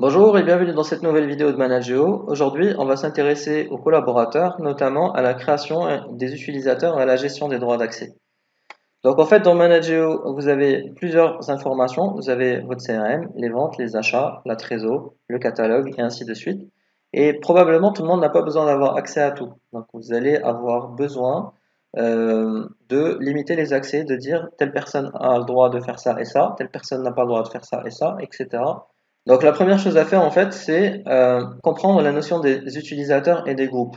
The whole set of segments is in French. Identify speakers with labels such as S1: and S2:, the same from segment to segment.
S1: Bonjour et bienvenue dans cette nouvelle vidéo de Manageo. Aujourd'hui, on va s'intéresser aux collaborateurs, notamment à la création des utilisateurs et à la gestion des droits d'accès. Donc en fait, dans Manageo, vous avez plusieurs informations. Vous avez votre CRM, les ventes, les achats, la trésor, le catalogue et ainsi de suite. Et probablement, tout le monde n'a pas besoin d'avoir accès à tout. Donc vous allez avoir besoin de limiter les accès, de dire telle personne a le droit de faire ça et ça, telle personne n'a pas le droit de faire ça et ça, etc. Donc la première chose à faire en fait, c'est comprendre la notion des utilisateurs et des groupes.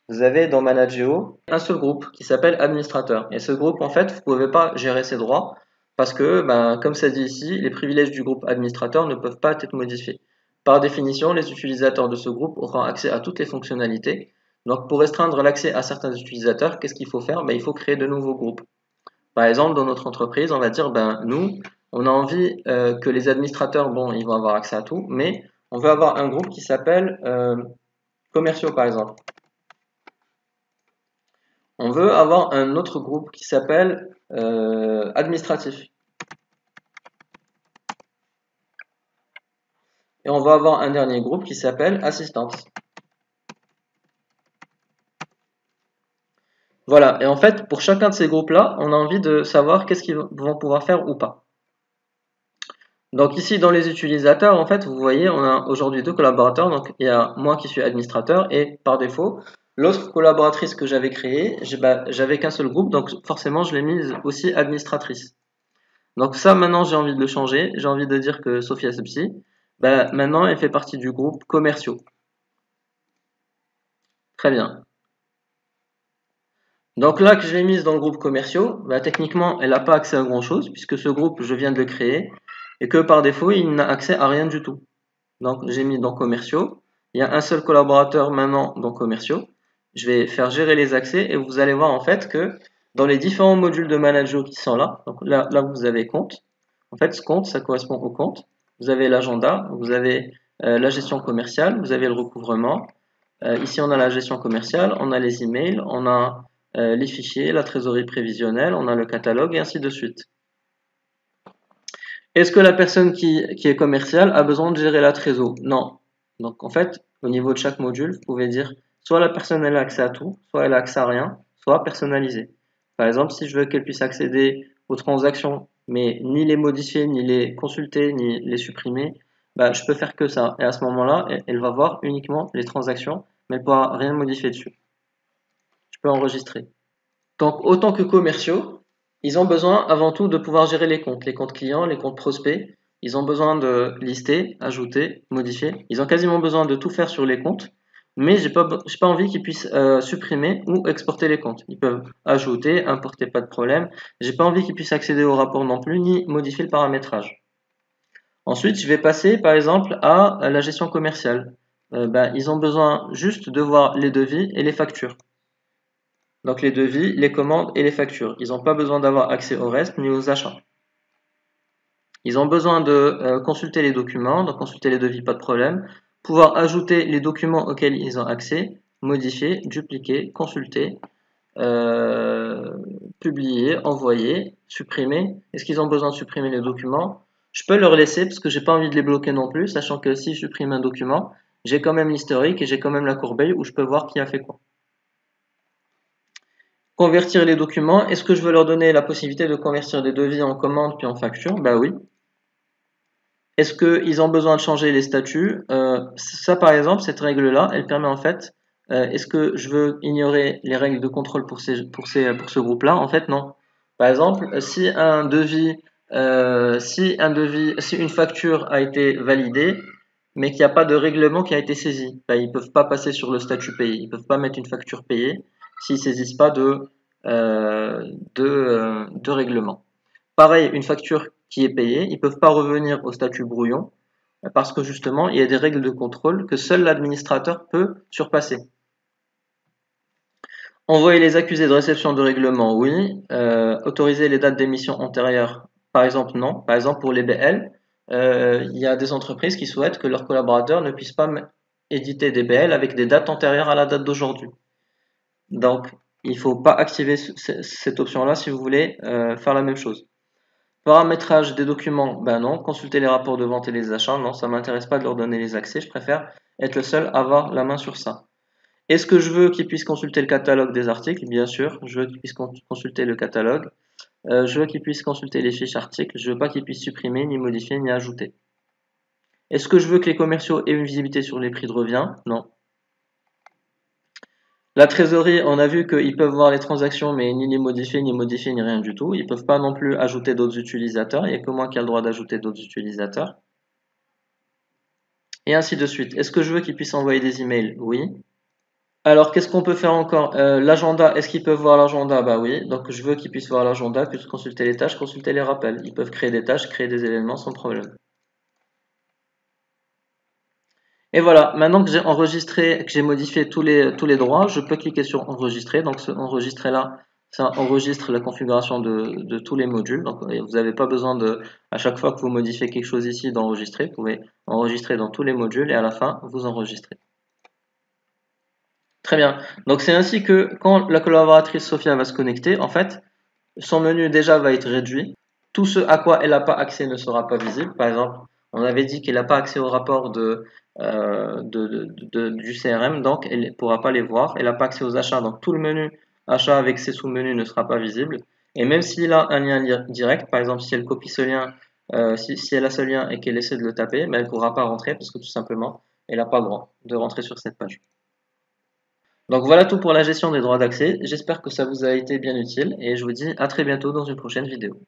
S1: Vous avez dans Manageo un seul groupe qui s'appelle administrateur. Et ce groupe, en fait, vous ne pouvez pas gérer ses droits parce que, comme ça dit ici, les privilèges du groupe administrateur ne peuvent pas être modifiés. Par définition, les utilisateurs de ce groupe auront accès à toutes les fonctionnalités. Donc, pour restreindre l'accès à certains utilisateurs, qu'est-ce qu'il faut faire? Il faut créer de nouveaux groupes. Par exemple, dans notre entreprise, on va dire, nous, on a envie que les administrateurs, ils vont avoir accès à tout, mais on veut avoir un groupe qui s'appelle commerciaux, par exemple. On veut avoir un autre groupe qui s'appelle administratif. Et on va avoir un dernier groupe qui s'appelle assistance. Voilà, et en fait, pour chacun de ces groupes-là, on a envie de savoir qu'est-ce qu'ils vont pouvoir faire ou pas. Donc ici, dans les utilisateurs, en fait, vous voyez, on a aujourd'hui deux collaborateurs. Donc il y a moi qui suis administrateur et par défaut, l'autre collaboratrice que j'avais créée, j'avais qu'un seul groupe, donc forcément, je l'ai mise aussi administratrice. Donc ça, maintenant, j'ai envie de le changer. J'ai envie de dire que Sophia Sepsi, maintenant, elle fait partie du groupe commerciaux. Très bien. Donc là, que je l'ai mise dans le groupe commerciaux, techniquement, elle n'a pas accès à grand-chose puisque ce groupe, je viens de le créer et que par défaut, il n'a accès à rien du tout. Donc j'ai mis dans commerciaux. Il y a un seul collaborateur maintenant dans commerciaux. Je vais faire gérer les accès et vous allez voir en fait que dans les différents modules de manager qui sont là, donc là vous avez compte. En fait, ce compte, ça correspond au compte. Vous avez l'agenda, vous avez la gestion commerciale, vous avez le recouvrement. Ici, on a la gestion commerciale, on a les emails, on a les fichiers, la trésorerie prévisionnelle, on a le catalogue et ainsi de suite. Est-ce que la personne qui est commerciale a besoin de gérer la trésor? Non. Donc en fait, au niveau de chaque module, vous pouvez dire soit la personne elle a accès à tout, soit elle a accès à rien, soit personnalisé. Par exemple, si je veux qu'elle puisse accéder aux transactions, mais ni les modifier, ni les consulter, ni les supprimer, je peux faire que ça. Et à ce moment-là, elle va voir uniquement les transactions, mais elle ne pourra rien modifier dessus. Je peux enregistrer. Donc, autant que commerciaux, ils ont besoin avant tout de pouvoir gérer les comptes clients, les comptes prospects. Ils ont besoin de lister, ajouter, modifier. Ils ont quasiment besoin de tout faire sur les comptes, mais j'ai pas envie qu'ils puissent supprimer ou exporter les comptes. Ils peuvent ajouter, importer, pas de problème. J'ai pas envie qu'ils puissent accéder au rapport non plus, ni modifier le paramétrage. Ensuite, je vais passer par exemple à la gestion commerciale. Ils ont besoin juste de voir les devis et les factures. Donc les devis, les commandes et les factures. Ils n'ont pas besoin d'avoir accès au reste ni aux achats. Ils ont besoin de consulter les documents, donc consulter les devis, pas de problème. Pouvoir ajouter les documents auxquels ils ont accès, modifier, dupliquer, consulter, euh, publier, envoyer, supprimer. Est-ce qu'ils ont besoin de supprimer les documents? Je peux leur laisser parce que j'ai pas envie de les bloquer non plus, sachant que si je supprime un document, j'ai quand même l'historique et j'ai quand même la corbeille où je peux voir qui a fait quoi. Convertir les documents, est-ce que je veux leur donner la possibilité de convertir des devis en commandes puis en factures? Bah oui. Est-ce qu'ils ont besoin de changer les statuts? Ça, par exemple, cette règle-là, elle permet en fait, est-ce que je veux ignorer les règles de contrôle pour ce groupe-là? En fait, non. Par exemple, si une facture a été validée, mais qu'il n'y a pas de règlement qui a été saisi, ils peuvent pas passer sur le statut payé. Ils peuvent pas mettre une facture payée s'ils saisissent pas de règlement. Pareil, une facture qui est payée, ils peuvent pas revenir au statut brouillon parce que justement, il y a des règles de contrôle que seul l'administrateur peut surpasser. Envoyer les accusés de réception de règlement, oui. Autoriser les dates d'émission antérieures, par exemple, non. Par exemple, pour les BL, il y a des entreprises qui souhaitent que leurs collaborateurs ne puissent pas éditer des BL avec des dates antérieures à la date d'aujourd'hui. Donc, il ne faut pas activer cette option-là si vous voulez faire la même chose. Paramétrage des documents, ben non. Consulter les rapports de vente et les achats, non, ça m'intéresse pas de leur donner les accès. Je préfère être le seul à avoir la main sur ça. Est-ce que je veux qu'ils puissent consulter le catalogue des articles? Bien sûr, je veux qu'ils puissent consulter le catalogue. Je veux qu'ils puissent consulter les fiches articles. Je veux pas qu'ils puissent supprimer, ni modifier, ni ajouter. Est-ce que je veux que les commerciaux aient une visibilité sur les prix de revient? Non. La trésorerie, on a vu qu'ils peuvent voir les transactions, mais ni les modifier, ni rien du tout. Ils peuvent pas non plus ajouter d'autres utilisateurs. Il n'y a que moi qui a le droit d'ajouter d'autres utilisateurs. Et ainsi de suite. Est-ce que je veux qu'ils puissent envoyer des emails? Oui. Alors, qu'est-ce qu'on peut faire encore? L'agenda, est-ce qu'ils peuvent voir l'agenda? Bah oui. Donc, je veux qu'ils puissent voir l'agenda, puissent consulter les tâches, consulter les rappels. Ils peuvent créer des tâches, créer des événements sans problème. Et voilà, maintenant que j'ai enregistré, que j'ai modifié tous les droits, je peux cliquer sur enregistrer. Donc ce enregistrer là, ça enregistre la configuration de tous les modules. Donc vous n'avez pas besoin de, à chaque fois que vous modifiez quelque chose ici, d'enregistrer. Vous pouvez enregistrer dans tous les modules et à la fin, vous enregistrez. Très bien. Donc c'est ainsi que quand la collaboratrice Sophia va se connecter, en fait, son menu déjà va être réduit. Tout ce à quoi elle n'a pas accès ne sera pas visible. Par exemple, on avait dit qu'elle n'a pas accès au rapport du CRM, donc elle ne pourra pas les voir. Elle n'a pas accès aux achats, donc tout le menu achat avec ses sous-menus ne sera pas visible. Et même s'il a un lien direct, par exemple, si elle copie ce lien, si elle a ce lien et qu'elle essaie de le taper, mais elle ne pourra pas rentrer parce que tout simplement, elle n'a pas le droit de rentrer sur cette page. Donc voilà tout pour la gestion des droits d'accès. J'espère que ça vous a été bien utile et je vous dis à très bientôt dans une prochaine vidéo.